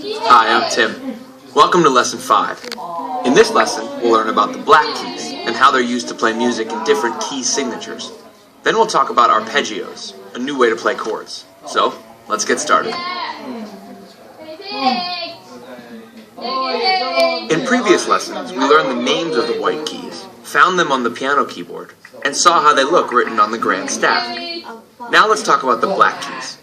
Hi, I'm Tim. Welcome to Lesson 5. In this lesson, we'll learn about the black keys and how they're used to play music in different key signatures. Then we'll talk about arpeggios, a new way to play chords. So, let's get started. In previous lessons, we learned the names of the white keys, found them on the piano keyboard, and saw how they look written on the grand staff. Now let's talk about the black keys.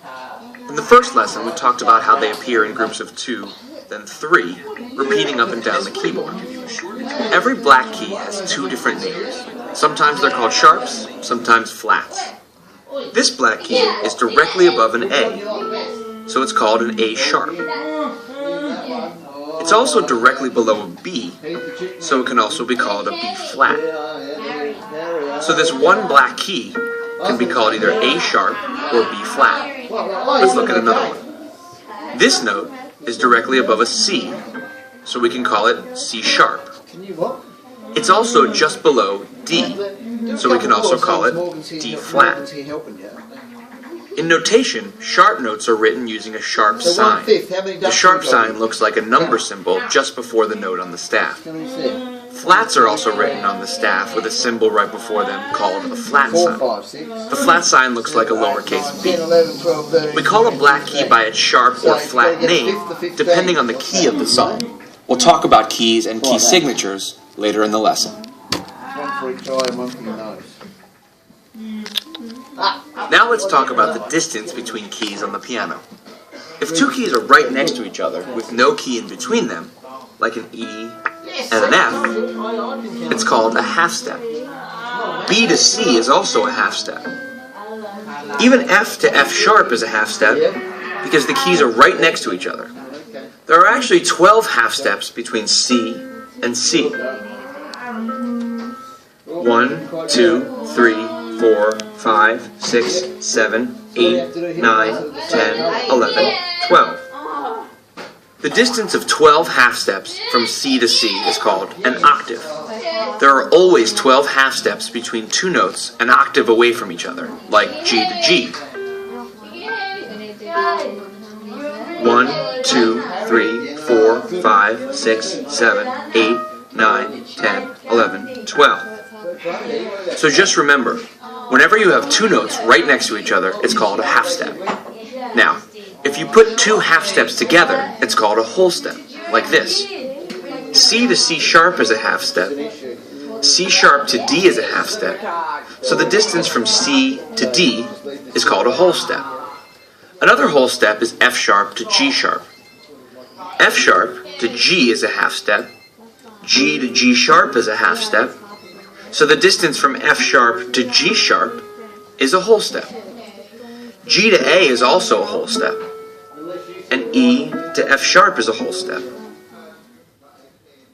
In the first lesson, we talked about how they appear in groups of 2, then 3, repeating up and down the keyboard. Every black key has 2 different names. Sometimes they're called sharps, sometimes flats. This black key is directly above an A, so it's called an A sharp. It's also directly below a B, so it can also be called a B flat. So this one black key can be called either A sharp or B flat. Let's look at another one. This note is directly above a C, so we can call it C sharp. It's also just below D, so we can also call it D flat. In notation, sharp notes are written using a sharp sign. The sharp sign looks like a number symbol just before the note on the staff. Flats are also written on the staff with a symbol right before them called a flat sign. The flat sign looks like a lowercase b. We call a black key by its sharp or flat name, depending on the key of the song. We'll talk about keys and key signatures later in the lesson. Now let's talk about the distance between keys on the piano. If 2 keys are right next to each other with no key in between them, like an E and an F, it's called a half step. B to C is also a half step. Even F to F sharp is a half step because the keys are right next to each other. There are actually 12 half steps between C and C. 1, 2, 3, 4, 5, 6, 7, 8, 9, 10, 11, 12. The distance of 12 half steps from C to C is called an octave. There are always 12 half steps between 2 notes an octave away from each other, like G to G. 1, 2, 3, 4, 5, 6, 7, 8, 9, 10, 11, 12. So just remember, whenever you have 2 notes right next to each other, it's called a half step. Now, if you put 2 half steps together, it's called a whole step, like this. C to C sharp is a half step. C sharp to D is a half step. So the distance from C to D is called a whole step. Another whole step is F sharp to G sharp. F sharp to G is a half step. G to G sharp is a half step. So the distance from F sharp to G sharp is a whole step. G to A is also a whole step. And E to F sharp is a whole step.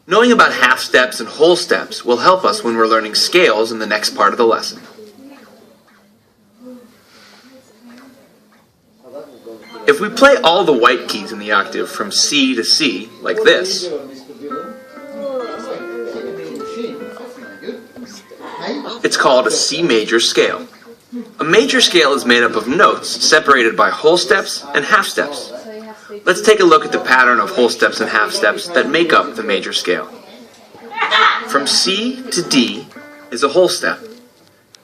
Knowing about half steps and whole steps will help us when we're learning scales in the next part of the lesson. If we play all the white keys in the octave from C to C, like this, it's called a C major scale. A major scale is made up of notes separated by whole steps and half steps. Let's take a look at the pattern of whole steps and half steps that make up the major scale. From C to D is a whole step.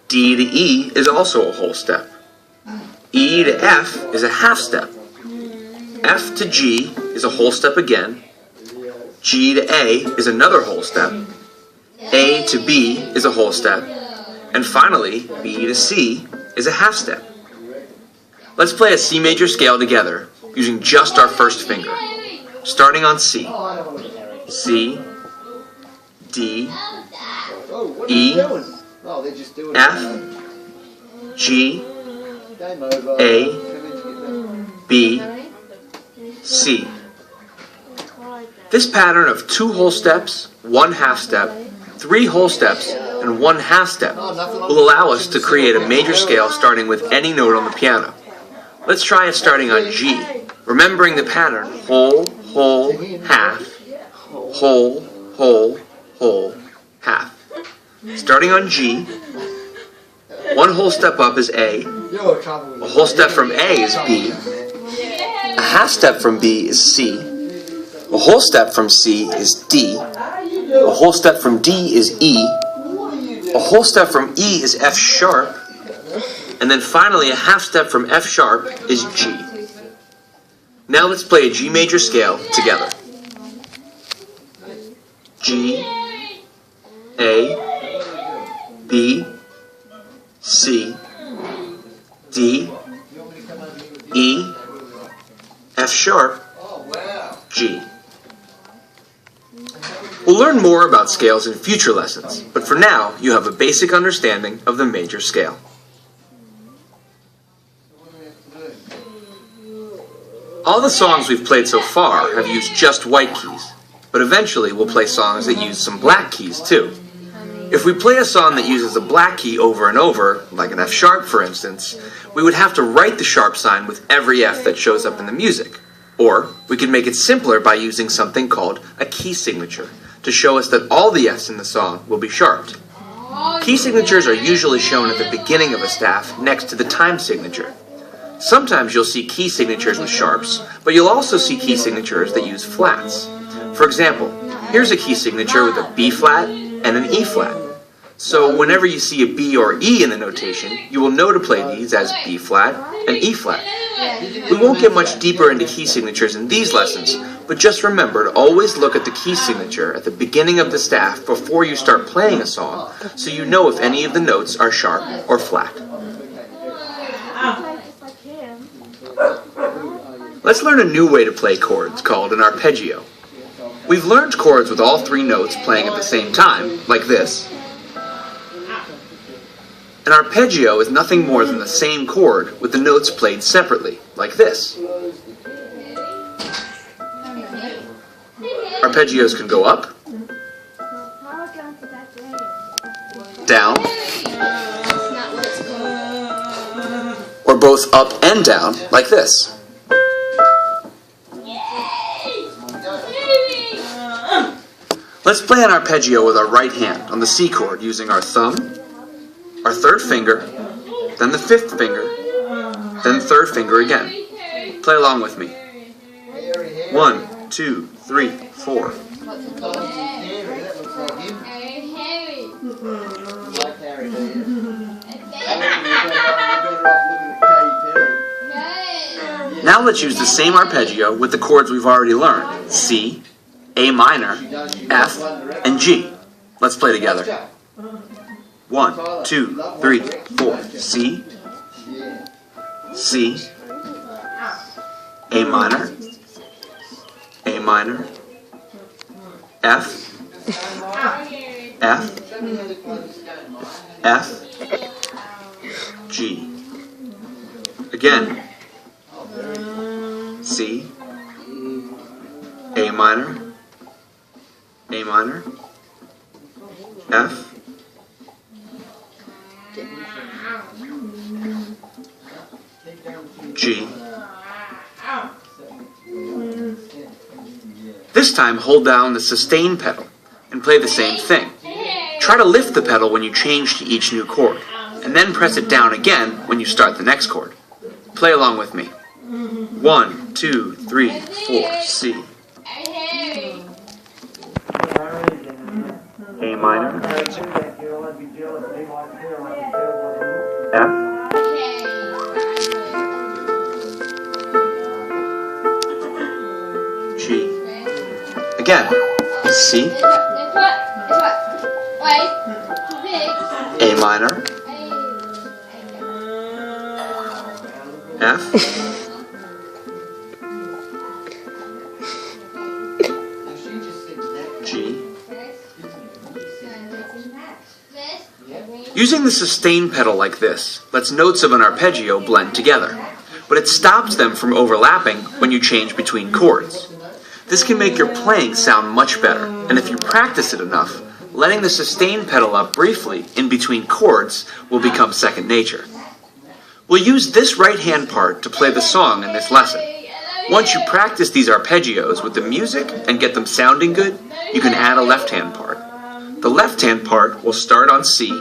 D to E is also a whole step. E to F is a half step. F to G is a whole step again. G to A is another whole step. A to B is a whole step. And finally, B to C is a half step. Let's play a C major scale together using just our first finger, starting on C. C, D, E, F, G, A, B, C. This pattern of 2 whole steps, 1 half step, 3 whole steps, and 1 half step will allow us to create a major scale starting with any note on the piano. Let's try it starting on G, remembering the pattern whole, whole, half, whole, whole, whole, half. Starting on G, 1 whole step up is A, a whole step from A is B, a half step from B is C, A whole step from C is D. A whole step from D is E. A whole step from E is F sharp. And then finally, a half step from F sharp is G. Now let's play a G major scale together. G, A, B, C, D, E, F sharp, G. We'll learn more about scales in future lessons, but for now, you have a basic understanding of the major scale. All the songs we've played so far have used just white keys, but eventually we'll play songs that use some black keys too. If we play a song that uses a black key over and over, like an F sharp for instance, we would have to write the sharp sign with every F that shows up in the music. Or we could make it simpler by using something called a key signature to show us that all the Fs in the song will be sharped. Key signatures are usually shown at the beginning of a staff next to the time signature. Sometimes you'll see key signatures with sharps, but you'll also see key signatures that use flats. For example, here's a key signature with a B flat and an E flat. So whenever you see a B or E in the notation, you will know to play these as B flat and E flat. We won't get much deeper into key signatures in these lessons, but just remember to always look at the key signature at the beginning of the staff before you start playing a song, so you know if any of the notes are sharp or flat. Let's learn a new way to play chords called an arpeggio. We've learned chords with all three notes playing at the same time, like this. An arpeggio is nothing more than the same chord with the notes played separately, like this. Arpeggios can go up, down, or both up and down, like this. Let's play an arpeggio with our right hand on the C chord using our thumb, our third finger, then the fifth finger, then third finger again. Play along with me. 1, 2, 3, 4. Now let's use the same arpeggio with the chords we've already learned: C, A minor, F, and G. Let's play together. 1, 2, 3, 4. C, C, A minor, F, F, F, G. Again. C, A minor, F, G. This time hold down the sustain pedal and play the same thing. Try to lift the pedal when you change to each new chord, and then press it down again when you start the next chord. Play along with me. 1, 2, 3, 4, C. A minor, F, G. Again, C, A minor, F, G. Using the sustain pedal like this lets notes of an arpeggio blend together, but it stops them from overlapping when you change between chords. This can make your playing sound much better, and if you practice it enough, letting the sustain pedal up briefly in between chords will become second nature. We'll use this right hand part to play the song in this lesson. Once you practice these arpeggios with the music and get them sounding good, you can add a left hand part. The left hand part will start on C,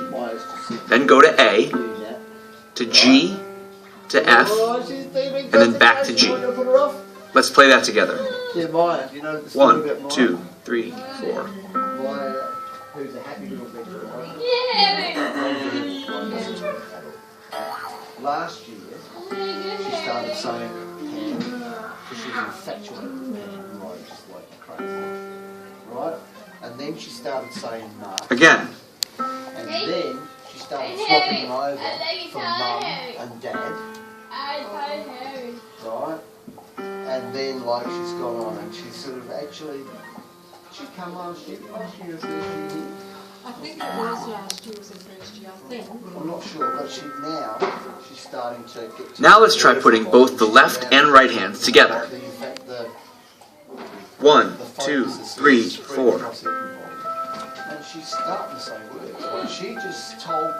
then go to A, to G, to F, and then back to G. Let's play that together. Yeah, Maya. You know the story 1, about Maya? 2, 3, 4. Maya, who's a happy little vegetable. Last year, she started saying ham because she was infatuated with ham, right, just like crazy, right? And then she started saying no. Again. And then she started swapping them over for mum and dad, right? And then like she's gone on and she's sort of actually, she'd come last year was the first year here. I think it was last year was the first year, I think. I'm not sure, but she's starting to get to... Now let's try putting both the left and right hands together. 1, 2, 3, 4. And she's starting to say words. Like she just told me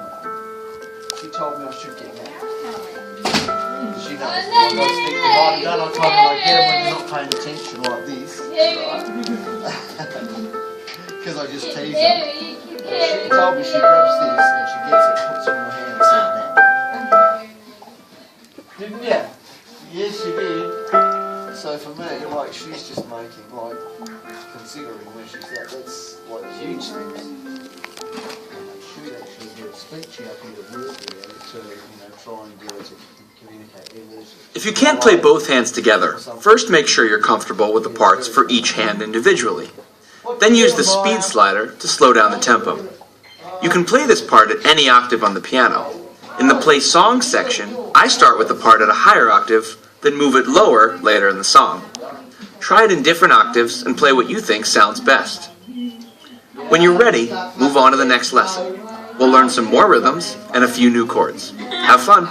I should get married. She knows. I told her, like, get them when you're not paying attention like this, right? Because I just tease her. She told me she grabs this and she gets it, puts it on my hand and says that. Didn't you? Yes, she did. So for me, like, she's just making, like, considering where she's at, that's, like, huge things. She'd actually get a speech out here at work there to, try and get her to communicate English. If you can't play both hands together, first make sure you're comfortable with the parts for each hand individually. Then use the speed slider to slow down the tempo. You can play this part at any octave on the piano. In the Play Songs section, I start with the part at a higher octave, then move it lower later in the song. Try it in different octaves and play what you think sounds best. When you're ready, move on to the next lesson. We'll learn some more rhythms and a few new chords. Have fun!